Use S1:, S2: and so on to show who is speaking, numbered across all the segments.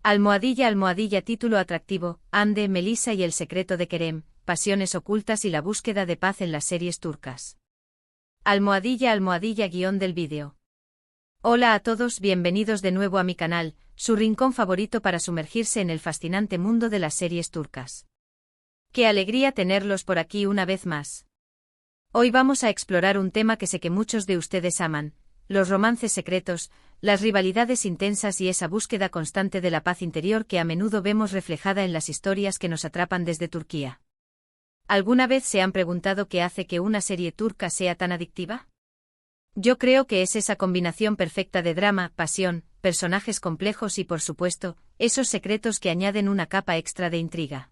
S1: Almohadilla título atractivo, Hande, Melissa y el secreto de Kerem, pasiones ocultas y la búsqueda de paz en las series turcas. Guión del vídeo. Hola a todos, bienvenidos de nuevo a mi canal, su rincón favorito para sumergirse en el fascinante mundo de las series turcas. ¡Qué alegría tenerlos por aquí una vez más! Hoy vamos a explorar un tema que sé que muchos de ustedes aman, los romances secretos, las rivalidades intensas y esa búsqueda constante de la paz interior que a menudo vemos reflejada en las historias que nos atrapan desde Turquía. ¿Alguna vez se han preguntado qué hace que una serie turca sea tan adictiva? Yo creo que es esa combinación perfecta de drama, pasión, personajes complejos y, por supuesto, esos secretos que añaden una capa extra de intriga.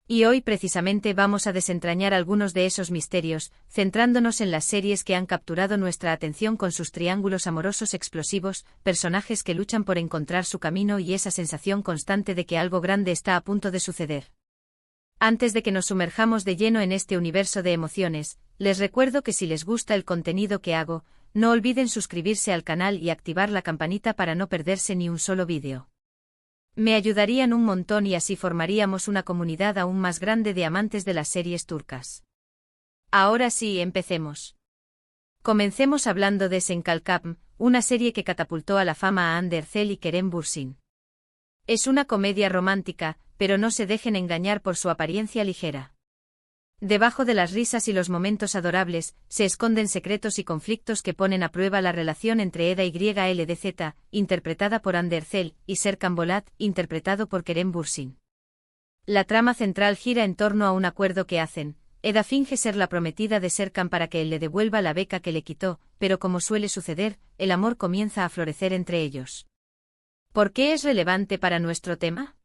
S1: Y hoy precisamente vamos a desentrañar algunos de esos misterios, centrándonos en las series que han capturado nuestra atención con sus triángulos amorosos explosivos, personajes que luchan por encontrar su camino y esa sensación constante de que algo grande está a punto de suceder. Antes de que nos sumerjamos de lleno en este universo de emociones, les recuerdo que si les gusta el contenido que hago, no olviden suscribirse al canal y activar la campanita para no perderse ni un solo vídeo. Me ayudarían un montón y así formaríamos una comunidad aún más grande de amantes de las series turcas. Ahora sí, empecemos. Comencemos hablando de Senkalkam, una serie que catapultó a la fama a Hande Erçel y Kerem Bürsin. Es una comedia romántica, pero no se dejen engañar por su apariencia ligera. Debajo de las risas y los momentos adorables, se esconden secretos y conflictos que ponen a prueba la relación entre Eda YLDZ, interpretada por Hande Erçel, y Serkan Bolat, interpretado por Kerem Bürsin. La trama central gira en torno a un acuerdo que hacen. Eda finge ser la prometida de Serkan para que él le devuelva la beca que le quitó, pero como suele suceder, el amor comienza a florecer entre ellos. ¿Por qué es relevante para nuestro tema?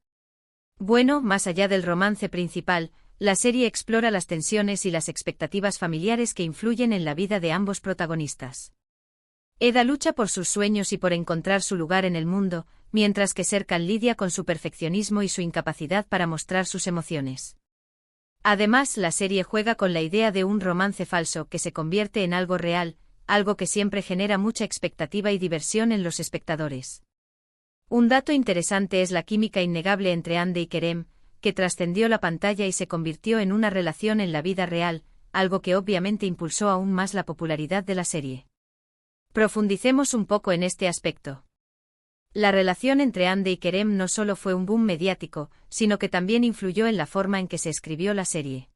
S1: Bueno, más allá del romance principal, la serie explora las tensiones y las expectativas familiares que influyen en la vida de ambos protagonistas. Eda lucha por sus sueños y por encontrar su lugar en el mundo, mientras que Serkan lidia con su perfeccionismo y su incapacidad para mostrar sus emociones. Además, la serie juega con la idea de un romance falso que se convierte en algo real, algo que siempre genera mucha expectativa y diversión en los espectadores. Un dato interesante es la química innegable entre Hande y Kerem, que trascendió la pantalla y se convirtió en una relación en la vida real, algo que obviamente impulsó aún más la popularidad de la serie. Profundicemos un poco en este aspecto. La relación entre Hande y Kerem no solo fue un boom mediático, sino que también influyó en la forma en que se escribió la serie.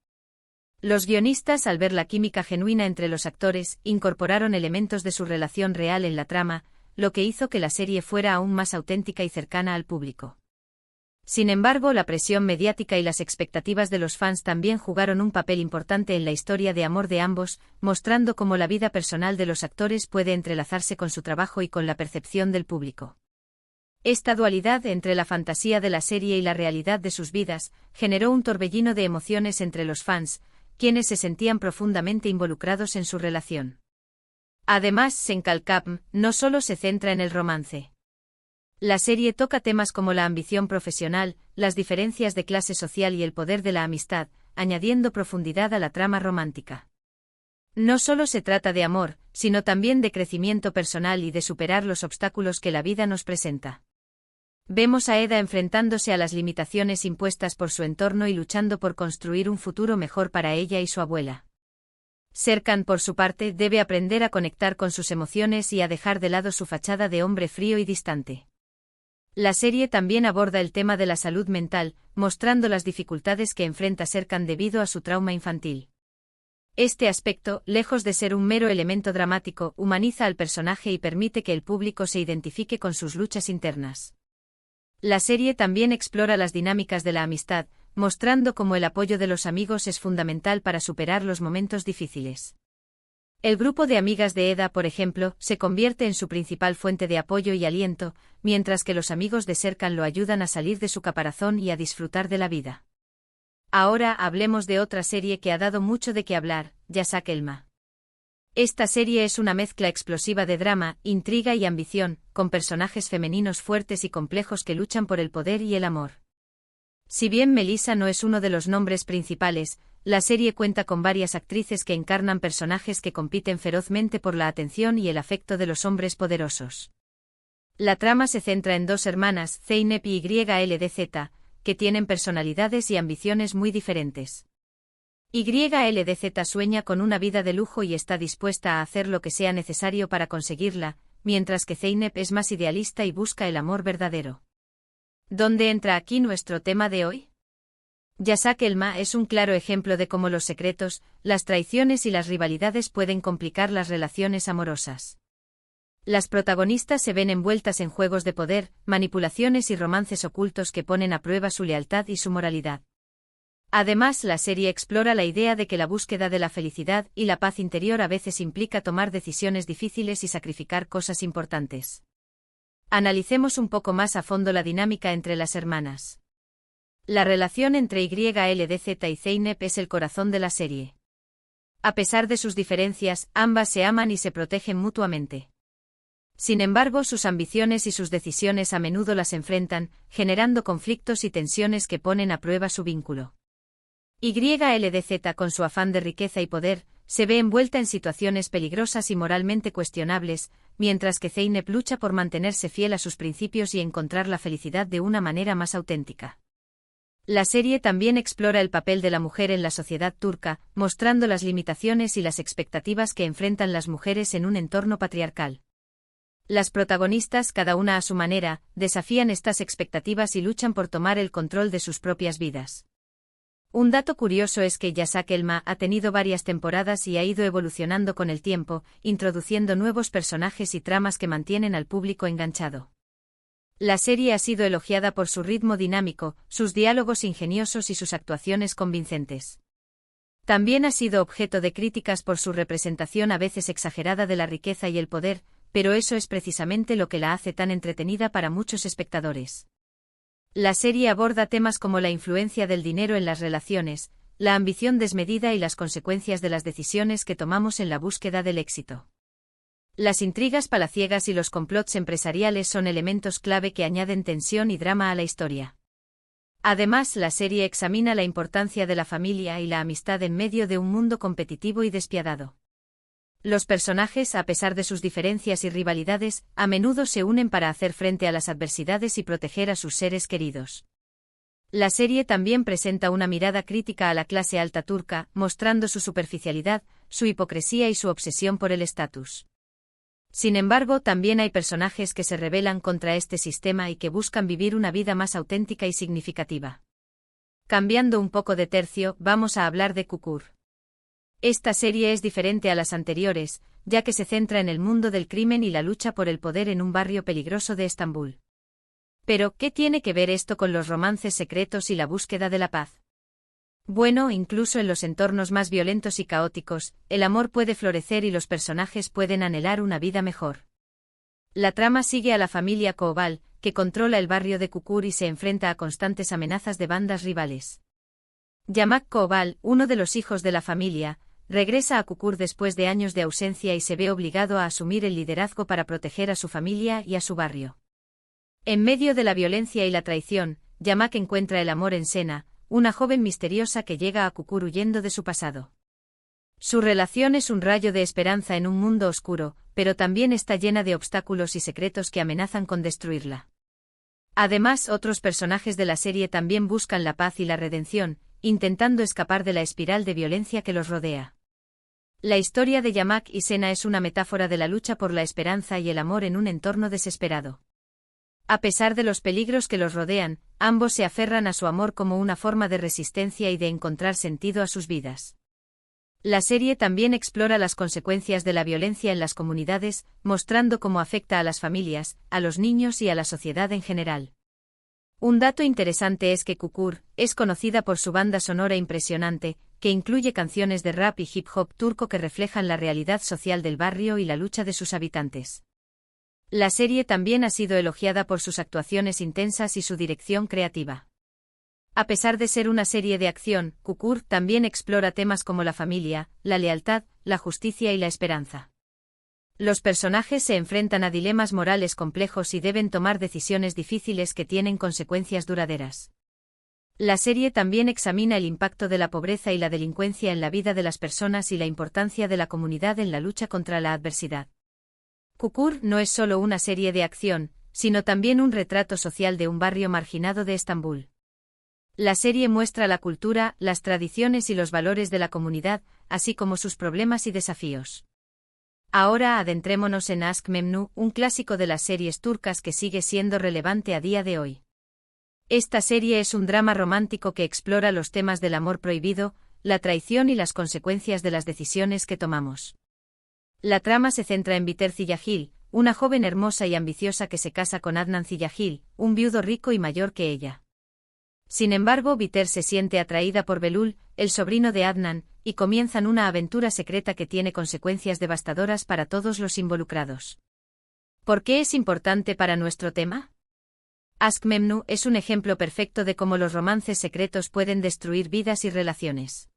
S1: Los guionistas, al ver la química genuina entre los actores, incorporaron elementos de su relación real en la trama, lo que hizo que la serie fuera aún más auténtica y cercana al público. Sin embargo, la presión mediática y las expectativas de los fans también jugaron un papel importante en la historia de amor de ambos, mostrando cómo la vida personal de los actores puede entrelazarse con su trabajo y con la percepción del público. Esta dualidad entre la fantasía de la serie y la realidad de sus vidas generó un torbellino de emociones entre los fans, quienes se sentían profundamente involucrados en su relación. Además, Senkalkam no solo se centra en el romance. La serie toca temas como la ambición profesional, las diferencias de clase social y el poder de la amistad, añadiendo profundidad a la trama romántica. No solo se trata de amor, sino también de crecimiento personal y de superar los obstáculos que la vida nos presenta. Vemos a Eda enfrentándose a las limitaciones impuestas por su entorno y luchando por construir un futuro mejor para ella y su abuela. Serkan, por su parte, debe aprender a conectar con sus emociones y a dejar de lado su fachada de hombre frío y distante. La serie también aborda el tema de la salud mental, mostrando las dificultades que enfrenta Serkan debido a su trauma infantil. Este aspecto, lejos de ser un mero elemento dramático, humaniza al personaje y permite que el público se identifique con sus luchas internas. La serie también explora las dinámicas de la amistad, mostrando cómo el apoyo de los amigos es fundamental para superar los momentos difíciles. El grupo de amigas de Eda, por ejemplo, se convierte en su principal fuente de apoyo y aliento, mientras que los amigos de Serkan lo ayudan a salir de su caparazón y a disfrutar de la vida. Ahora hablemos de otra serie que ha dado mucho de qué hablar, Yasak Elma. Esta serie es una mezcla explosiva de drama, intriga y ambición, con personajes femeninos fuertes y complejos que luchan por el poder y el amor. Si bien Melissa no es uno de los nombres principales, la serie cuenta con varias actrices que encarnan personajes que compiten ferozmente por la atención y el afecto de los hombres poderosos. La trama se centra en dos hermanas, Zeynep y YLDZ, que tienen personalidades y ambiciones muy diferentes. YLDZ sueña con una vida de lujo y está dispuesta a hacer lo que sea necesario para conseguirla, mientras que Zeynep es más idealista y busca el amor verdadero. ¿Dónde entra aquí nuestro tema de hoy? Yasak Elma es un claro ejemplo de cómo los secretos, las traiciones y las rivalidades pueden complicar las relaciones amorosas. Las protagonistas se ven envueltas en juegos de poder, manipulaciones y romances ocultos que ponen a prueba su lealtad y su moralidad. Además, la serie explora la idea de que la búsqueda de la felicidad y la paz interior a veces implica tomar decisiones difíciles y sacrificar cosas importantes. Analicemos un poco más a fondo la dinámica entre las hermanas. La relación entre YLDZ y Zeynep es el corazón de la serie. A pesar de sus diferencias, ambas se aman y se protegen mutuamente. Sin embargo, sus ambiciones y sus decisiones a menudo las enfrentan, generando conflictos y tensiones que ponen a prueba su vínculo. YLDZ, con su afán de riqueza y poder, se ve envuelta en situaciones peligrosas y moralmente cuestionables, mientras que Zeynep lucha por mantenerse fiel a sus principios y encontrar la felicidad de una manera más auténtica. La serie también explora el papel de la mujer en la sociedad turca, mostrando las limitaciones y las expectativas que enfrentan las mujeres en un entorno patriarcal. Las protagonistas, cada una a su manera, desafían estas expectativas y luchan por tomar el control de sus propias vidas. Un dato curioso es que Yasak Elma ha tenido varias temporadas y ha ido evolucionando con el tiempo, introduciendo nuevos personajes y tramas que mantienen al público enganchado. La serie ha sido elogiada por su ritmo dinámico, sus diálogos ingeniosos y sus actuaciones convincentes. También ha sido objeto de críticas por su representación a veces exagerada de la riqueza y el poder, pero eso es precisamente lo que la hace tan entretenida para muchos espectadores. La serie aborda temas como la influencia del dinero en las relaciones, la ambición desmedida y las consecuencias de las decisiones que tomamos en la búsqueda del éxito. Las intrigas palaciegas y los complots empresariales son elementos clave que añaden tensión y drama a la historia. Además, la serie examina la importancia de la familia y la amistad en medio de un mundo competitivo y despiadado. Los personajes, a pesar de sus diferencias y rivalidades, a menudo se unen para hacer frente a las adversidades y proteger a sus seres queridos. La serie también presenta una mirada crítica a la clase alta turca, mostrando su superficialidad, su hipocresía y su obsesión por el estatus. Sin embargo, también hay personajes que se rebelan contra este sistema y que buscan vivir una vida más auténtica y significativa. Cambiando un poco de tercio, vamos a hablar de Kukur. Esta serie es diferente a las anteriores, ya que se centra en el mundo del crimen y la lucha por el poder en un barrio peligroso de Estambul. Pero, ¿qué tiene que ver esto con los romances secretos y la búsqueda de la paz? Bueno, incluso en los entornos más violentos y caóticos, el amor puede florecer y los personajes pueden anhelar una vida mejor. La trama sigue a la familia Koval, que controla el barrio de Kukur y se enfrenta a constantes amenazas de bandas rivales. Yamak Koval, uno de los hijos de la familia, regresa a Kukur después de años de ausencia y se ve obligado a asumir el liderazgo para proteger a su familia y a su barrio. En medio de la violencia y la traición, Yamak encuentra el amor en Sena, una joven misteriosa que llega a Kukur huyendo de su pasado. Su relación es un rayo de esperanza en un mundo oscuro, pero también está llena de obstáculos y secretos que amenazan con destruirla. Además, otros personajes de la serie también buscan la paz y la redención, intentando escapar de la espiral de violencia que los rodea. La historia de Yamak y Sena es una metáfora de la lucha por la esperanza y el amor en un entorno desesperado. A pesar de los peligros que los rodean, ambos se aferran a su amor como una forma de resistencia y de encontrar sentido a sus vidas. La serie también explora las consecuencias de la violencia en las comunidades, mostrando cómo afecta a las familias, a los niños y a la sociedad en general. Un dato interesante es que Kukur es conocida por su banda sonora impresionante, que incluye canciones de rap y hip hop turco que reflejan la realidad social del barrio y la lucha de sus habitantes. La serie también ha sido elogiada por sus actuaciones intensas y su dirección creativa. A pesar de ser una serie de acción, Kukur también explora temas como la familia, la lealtad, la justicia y la esperanza. Los personajes se enfrentan a dilemas morales complejos y deben tomar decisiones difíciles que tienen consecuencias duraderas. La serie también examina el impacto de la pobreza y la delincuencia en la vida de las personas y la importancia de la comunidad en la lucha contra la adversidad. Kukur no es solo una serie de acción, sino también un retrato social de un barrio marginado de Estambul. La serie muestra la cultura, las tradiciones y los valores de la comunidad, así como sus problemas y desafíos. Ahora adentrémonos en Aşk Memnu, un clásico de las series turcas que sigue siendo relevante a día de hoy. Esta serie es un drama romántico que explora los temas del amor prohibido, la traición y las consecuencias de las decisiones que tomamos. La trama se centra en Biter Ziyagil, una joven hermosa y ambiciosa que se casa con Adnan Ziyagil, un viudo rico y mayor que ella. Sin embargo, Biter se siente atraída por Belul, el sobrino de Adnan, y comienzan una aventura secreta que tiene consecuencias devastadoras para todos los involucrados. ¿Por qué es importante para nuestro tema? Aşk Memnu es un ejemplo perfecto de cómo los romances secretos pueden destruir vidas y relaciones.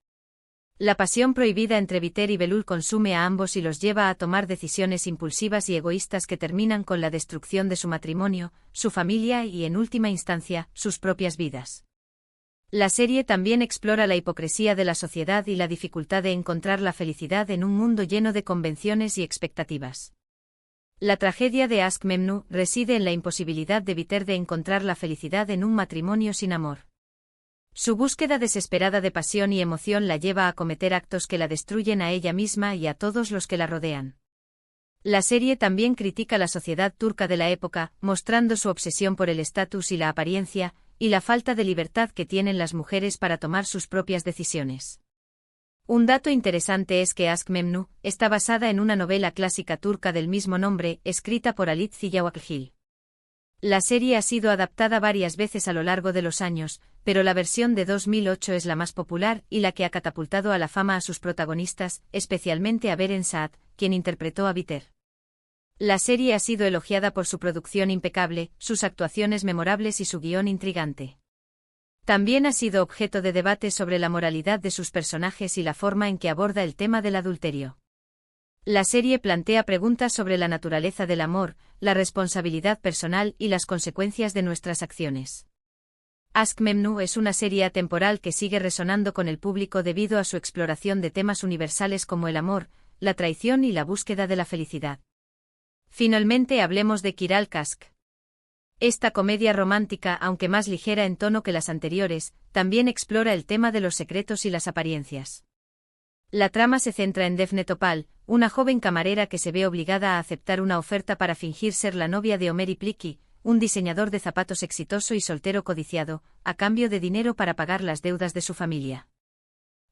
S1: La pasión prohibida entre Biter y Belul consume a ambos y los lleva a tomar decisiones impulsivas y egoístas que terminan con la destrucción de su matrimonio, su familia y, en última instancia, sus propias vidas. La serie también explora la hipocresía de la sociedad y la dificultad de encontrar la felicidad en un mundo lleno de convenciones y expectativas. La tragedia de Aşk Memnu reside en la imposibilidad de Biter de encontrar la felicidad en un matrimonio sin amor. Su búsqueda desesperada de pasión y emoción la lleva a cometer actos que la destruyen a ella misma y a todos los que la rodean. La serie también critica la sociedad turca de la época, mostrando su obsesión por el estatus y la apariencia, y la falta de libertad que tienen las mujeres para tomar sus propias decisiones. Un dato interesante es que Aşk Memnu está basada en una novela clásica turca del mismo nombre, escrita por Halit Ziyawakil. La serie ha sido adaptada varias veces a lo largo de los años, pero la versión de 2008 es la más popular y la que ha catapultado a la fama a sus protagonistas, especialmente a Beren Saat, quien interpretó a Biter. La serie ha sido elogiada por su producción impecable, sus actuaciones memorables y su guión intrigante. También ha sido objeto de debate sobre la moralidad de sus personajes y la forma en que aborda el tema del adulterio. La serie plantea preguntas sobre la naturaleza del amor, la responsabilidad personal y las consecuencias de nuestras acciones. Aşk Memnu es una serie atemporal que sigue resonando con el público debido a su exploración de temas universales como el amor, la traición y la búsqueda de la felicidad. Finalmente hablemos de Kiral Kask. Esta comedia romántica, aunque más ligera en tono que las anteriores, también explora el tema de los secretos y las apariencias. La trama se centra en Defne Topal, una joven camarera que se ve obligada a aceptar una oferta para fingir ser la novia de Ömer Ipliki, un diseñador de zapatos exitoso y soltero codiciado, a cambio de dinero para pagar las deudas de su familia.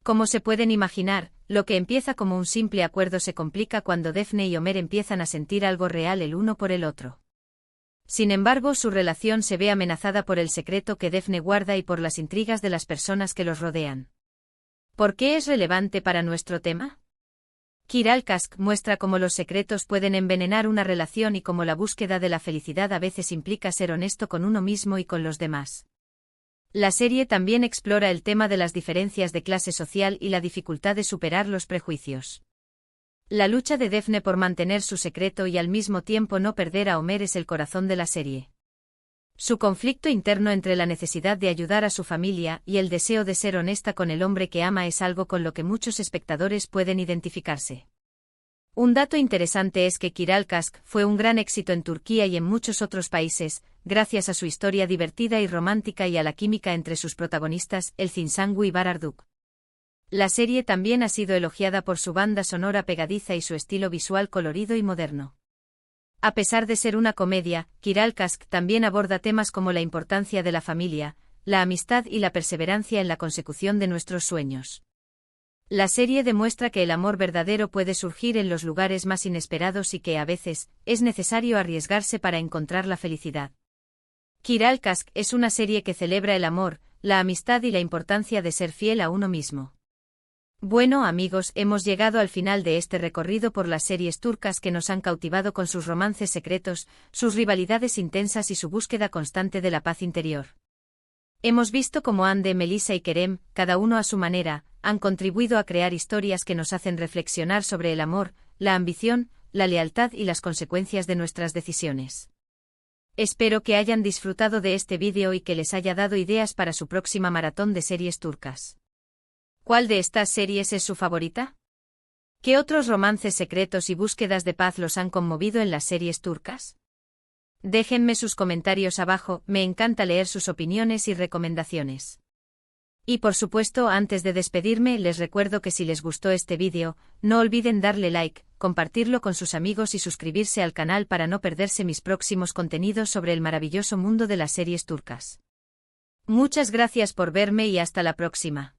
S1: Como se pueden imaginar, lo que empieza como un simple acuerdo se complica cuando Defne y Ömer empiezan a sentir algo real el uno por el otro. Sin embargo, su relación se ve amenazada por el secreto que Defne guarda y por las intrigas de las personas que los rodean. ¿Por qué es relevante para nuestro tema? Kiral Kask muestra cómo los secretos pueden envenenar una relación y cómo la búsqueda de la felicidad a veces implica ser honesto con uno mismo y con los demás. La serie también explora el tema de las diferencias de clase social y la dificultad de superar los prejuicios. La lucha de Defne por mantener su secreto y al mismo tiempo no perder a Ömer es el corazón de la serie. Su conflicto interno entre la necesidad de ayudar a su familia y el deseo de ser honesta con el hombre que ama es algo con lo que muchos espectadores pueden identificarse. Un dato interesante es que Kiral Kask fue un gran éxito en Turquía y en muchos otros países, gracias a su historia divertida y romántica y a la química entre sus protagonistas, Elçin Sangu y Bararduk. La serie también ha sido elogiada por su banda sonora pegadiza y su estilo visual colorido y moderno. A pesar de ser una comedia, Kiral Kask también aborda temas como la importancia de la familia, la amistad y la perseverancia en la consecución de nuestros sueños. La serie demuestra que el amor verdadero puede surgir en los lugares más inesperados y que a veces es necesario arriesgarse para encontrar la felicidad. Kiral Kask es una serie que celebra el amor, la amistad y la importancia de ser fiel a uno mismo. Bueno amigos, hemos llegado al final de este recorrido por las series turcas que nos han cautivado con sus romances secretos, sus rivalidades intensas y su búsqueda constante de la paz interior. Hemos visto cómo Hande, Melisa y Kerem, cada uno a su manera, han contribuido a crear historias que nos hacen reflexionar sobre el amor, la ambición, la lealtad y las consecuencias de nuestras decisiones. Espero que hayan disfrutado de este vídeo y que les haya dado ideas para su próxima maratón de series turcas. ¿Cuál de estas series es su favorita? ¿Qué otros romances secretos y búsquedas de paz los han conmovido en las series turcas? Déjenme sus comentarios abajo, me encanta leer sus opiniones y recomendaciones. Y por supuesto, antes de despedirme, les recuerdo que si les gustó este vídeo, no olviden darle like, compartirlo con sus amigos y suscribirse al canal para no perderse mis próximos contenidos sobre el maravilloso mundo de las series turcas. Muchas gracias por verme y hasta la próxima.